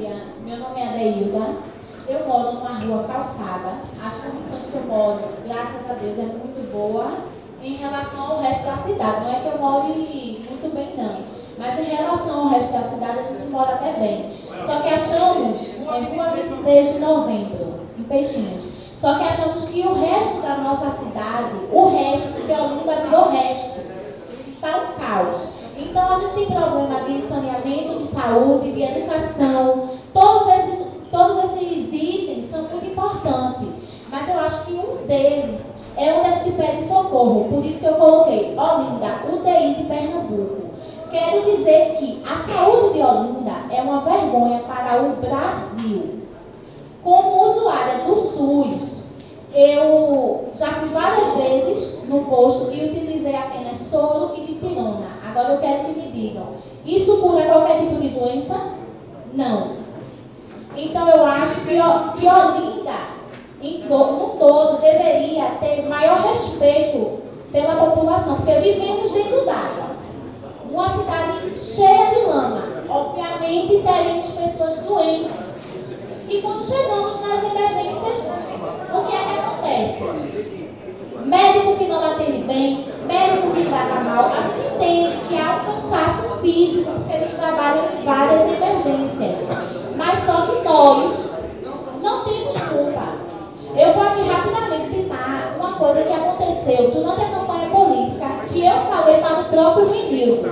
dia, meu nome é Adeilda, eu moro numa rua calçada, as condições que eu moro, graças a Deus, é muito boa em relação ao resto da cidade, não é que eu moro muito bem não, mas em relação ao resto da cidade a gente mora até bem, só que achamos, rua 23 de novembro, em Peixinhos, só que achamos que o resto da nossa cidade, o resto de Olinda virou resto, está um caos. Então, a gente tem problema de saneamento, de saúde, de educação. Todos esses itens são muito importantes. Mas eu acho que um deles é onde a gente pede socorro. Por isso que eu coloquei Olinda, UTI de Pernambuco. Quero dizer que a saúde de Olinda é uma vergonha para o Brasil. Como usuária do SUS, eu já fui várias vezes no posto e utilizei apenas soro e dipirona. Agora eu quero que me digam, isso cura qualquer tipo de doença? Não. Então eu acho que Olinda, no todo, deveria ter maior respeito pela população, porque vivemos dentro d'água. Uma cidade cheia de lama. Obviamente teremos pessoas doentes. E quando chegamos nas emergências, o que é que acontece? Médico que não atende bem, médico que trata mal, a gente entende que há um cansaço físico, porque eles trabalham em várias emergências. Mas só que nós não temos culpa. Eu vou aqui rapidamente citar uma coisa que aconteceu durante a campanha política, que eu falei para o próprio Renildo.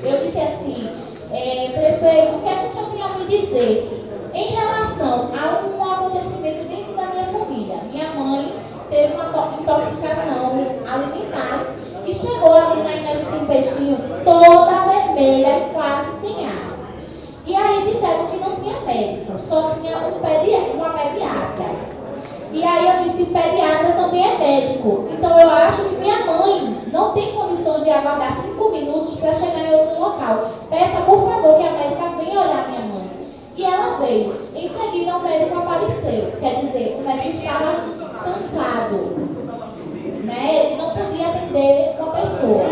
Eu disse assim, prefeito, o que é que o senhor tem a me dizer em relação a um acontecimento dentro da minha família? Minha mãe teve uma intoxicação alimentar e chegou ali na emergência em Peixinho toda vermelha e quase sem ar. E aí disseram que não tinha médico, só tinha uma pediatra. E aí eu disse, pediatra também é médico. Então eu acho que minha mãe não tem condições de aguardar 5 minutos para chegar em outro local. Peça, por favor, que a médica venha olhar minha mãe. E ela veio. Em seguida o médico apareceu. Quer dizer, o médico estava cansado, né? Ele não podia atender uma pessoa.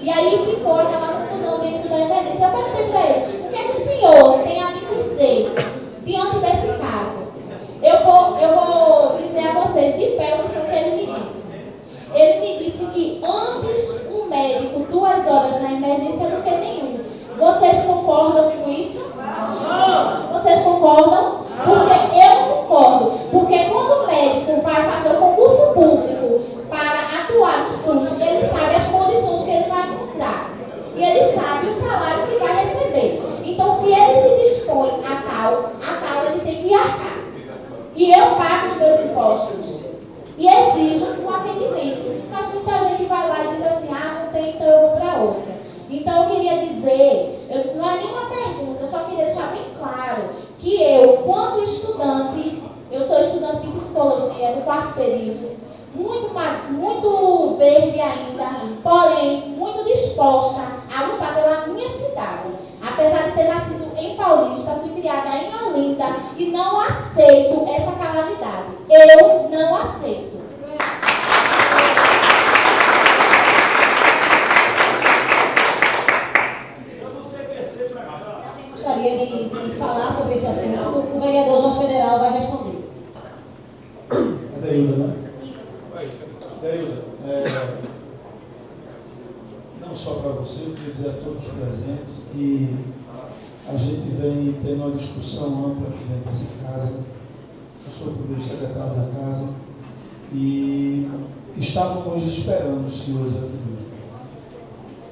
E aí ficou aquela confusão dentro da emergência. Eu perguntei para ele, o que é que o senhor tem a me dizer diante desse caso? Eu vou dizer a vocês de pé o que foi que ele me disse. Ele me disse que antes um médico 2 horas na emergência do que nenhum. Vocês concordam com isso? Não. Vocês concordam? Porque eu concordo. Porque quando o médico vai fazer o concurso público para atuar no SUS, ele sabe as condições que ele vai encontrar. E ele sabe o salário que vai receber. Então, se ele se dispõe a tal ele tem que arcar. E eu pago os meus impostos. E exijo um atendimento. Mas muita gente vai lá e diz assim, não tem, então eu vou para outra. Então eu queria dizer, não é nenhuma pergunta, eu só queria deixar bem claro que eu, quando estudante, eu sou estudante de psicologia do 4º período, muito verde ainda, porém muito disposta a lutar pela minha cidade. Apesar de ter nascido em Paulista, fui criada em Olinda e não aceito essa calamidade. Eu não aceito. Gostaria de falar sobre esse assunto. O vereador João Federal vai responder. Adeilda, né? Adeilda, não só para você, eu queria dizer a todos os presentes que a gente vem tendo uma discussão ampla aqui dentro dessa casa. Eu sou o primeiro secretário da casa e estávamos esperando os senhores aqui.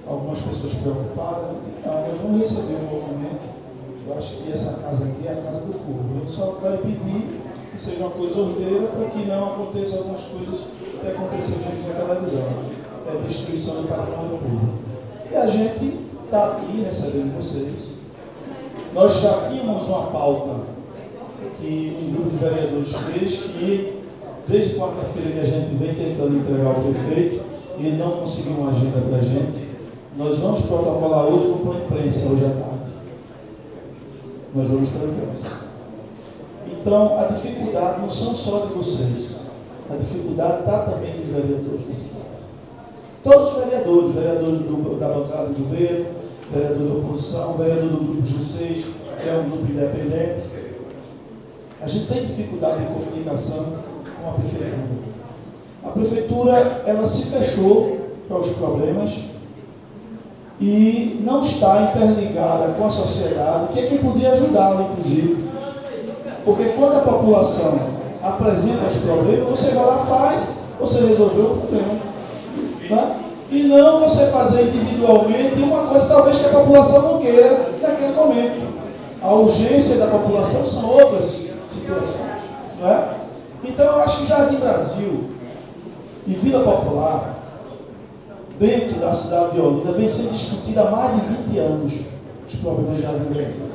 Algumas pessoas preocupadas, nós vamos receber um movimento. Eu acho que essa casa aqui é a casa do povo. A gente só vai pedir que seja uma coisa ordeira para que não aconteça algumas coisas que aconteceram na televisão. É destruição do patrimônio público. E a gente está aqui recebendo vocês. Nós já tínhamos uma pauta que um grupo de vereadores fez, que desde quarta-feira que a gente vem tentando entregar ao prefeito, e ele não conseguiu uma agenda para a gente. Nós vamos protocolar hoje, vamos para a imprensa hoje à tarde. Nós vamos para a imprensa. Então, a dificuldade não são só de vocês. A dificuldade está também dos vereadores da cidade. Todos os vereadores da bancada do governo, vereador da oposição, vereador do grupo G6, que é um grupo independente. A gente tem dificuldade de comunicação com a prefeitura. A prefeitura, ela se fechou para os problemas e não está interligada com a sociedade, que é quem podia ajudá-la, inclusive. Porque quando a população apresenta os problemas, você vai lá, faz, você resolveu o problema. Né? E não você fazer individualmente uma coisa talvez que a população não queira naquele momento. A urgência da população são outras situações. Né? Então eu acho que Jardim Brasil e Vila Popular, dentro da cidade de Olinda, vem sendo discutido há mais de 20 anos os problemas de Jardim Brasil.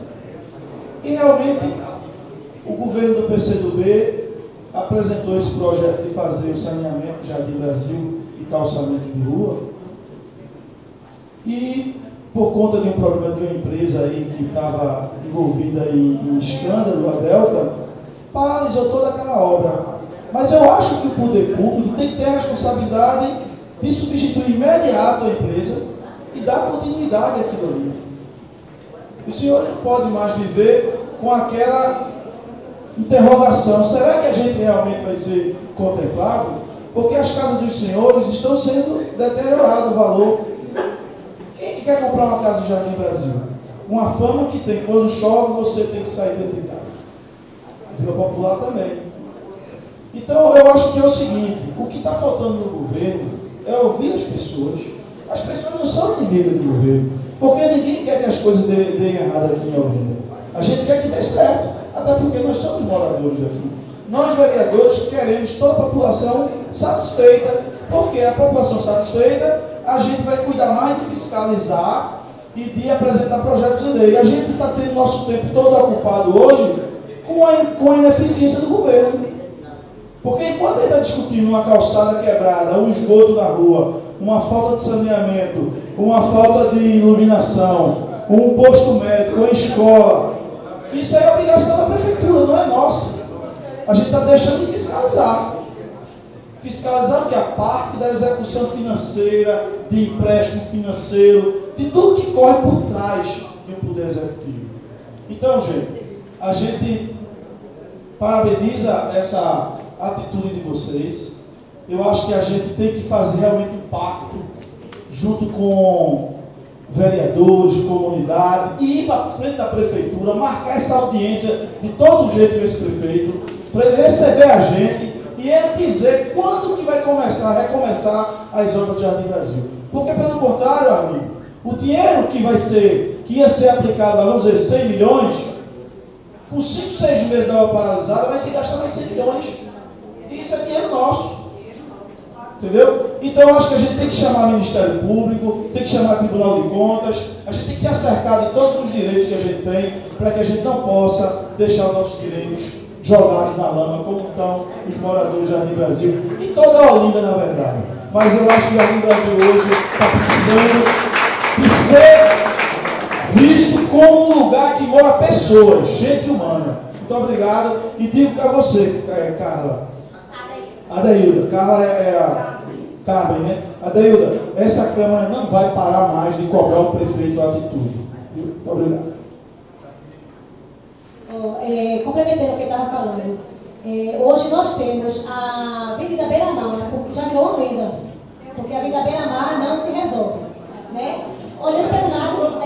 E realmente o governo do PCdoB apresentou esse projeto de fazer o saneamento de Jardim Brasil e calçamento de rua, e por conta de um problema de uma empresa aí que estava envolvida em escândalo, a Delta, paralisou toda aquela obra. Mas eu acho que o poder público tem que ter a responsabilidade de substituir imediato a empresa e dar continuidade àquilo ali. O senhor não pode mais viver com aquela interrogação: será que a gente realmente vai ser contemplado? Porque as casas dos senhores estão sendo deterioradas o valor. Quem que quer comprar uma casa de Jardim Brasil? Uma fama que tem: quando chove você tem que sair dentro de casa. Vila Popular também. Então eu acho que é o seguinte: o que está faltando no governo é ouvir as pessoas. As pessoas não são inimigas do governo, porque ninguém quer que as coisas deem errado aqui em Olinda. A gente quer que dê certo, até porque nós somos moradores daqui. Nós, vereadores, queremos toda a população satisfeita, porque a população satisfeita, a gente vai cuidar mais de fiscalizar e de apresentar projetos de lei. A gente está tendo nosso tempo todo ocupado hoje com a ineficiência do governo. Porque enquanto ele está discutindo uma calçada quebrada, um esgoto na rua, uma falta de saneamento, uma falta de iluminação, um posto médico, uma escola, isso é obrigação da prefeitura, não é nossa. A gente está deixando de fiscalizar. Fiscalizar o que? A parte da execução financeira, de empréstimo financeiro, de tudo que corre por trás do poder executivo. Então, gente, a gente parabeniza essa atitude de vocês. Eu acho que a gente tem que fazer realmente um pacto junto com vereadores, comunidade, e ir para frente da prefeitura, marcar essa audiência de todo jeito com esse prefeito, para ele receber a gente e ele dizer quando que vai recomeçar as obras de Jardim Brasil. Porque, pelo contrário, amigo, o dinheiro que ia ser aplicado, vamos dizer, 100 milhões, com 5, 6 meses da obra paralisada, vai se gastar mais 100 milhões. E isso é dinheiro nosso. Entendeu? Então eu acho que a gente tem que chamar o Ministério Público, tem que chamar o Tribunal de Contas, a gente tem que se acercar de todos os direitos que a gente tem, para que a gente não possa deixar os nossos direitos jogados na lama, como estão os moradores de Jardim Brasil, e toda a Olinda, na verdade. Mas eu acho que o Jardim Brasil hoje está precisando de ser visto como um lugar que mora pessoas, gente humana. Muito obrigado, e digo para você, Carla. Adeilda, Carla é a Carmen, né? Adeilda, essa Câmara não vai parar mais de cobrar o prefeito a atitude. Muito obrigado. Complementando o que ele estava falando, hoje nós temos a Avenida Beira-Mar, porque já virou uma lenda, porque a Avenida Beira-Mar não se resolve. Né? Olhando pelo lado,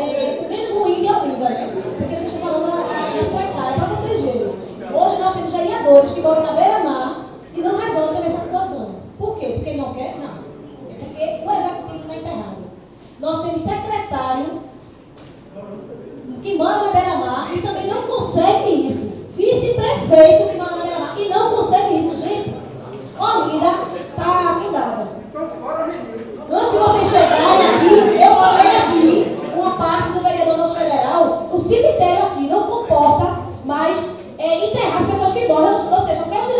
menos ruim de Olinda, né? Porque vocês estão falando a exploitar, para vocês verem. Hoje nós temos vereadores que moram na Beira-Mar e não resolve também essa situação. Por quê? Porque ele não quer? Não. É porque o executivo está emperrado. Nós temos secretário que mora na Beira-Mar e também não consegue isso. Vice-prefeito que mora na Beira-Mar e não consegue isso, gente. Olinda está afundada. Antes de vocês chegarem aqui, eu falei aqui, uma parte do vereador nosso federal, o cemitério aqui não comporta mais enterrar as pessoas que morrem, ou seja, perto de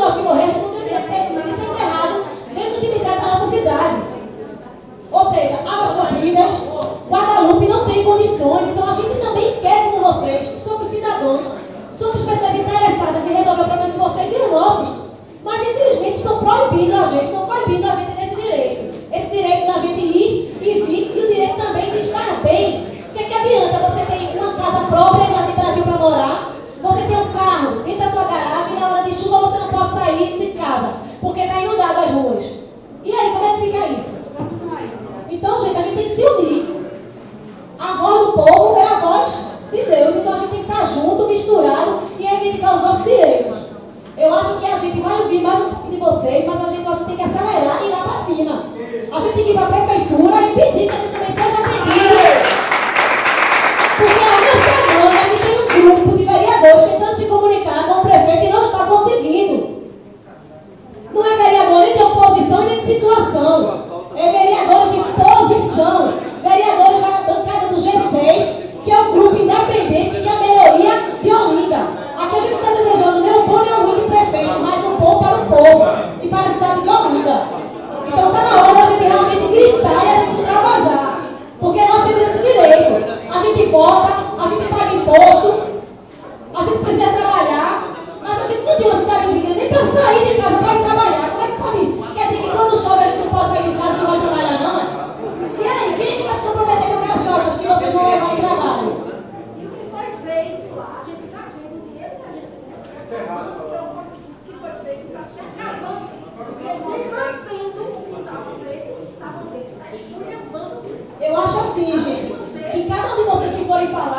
assim, gente, que cada um de vocês que forem falar,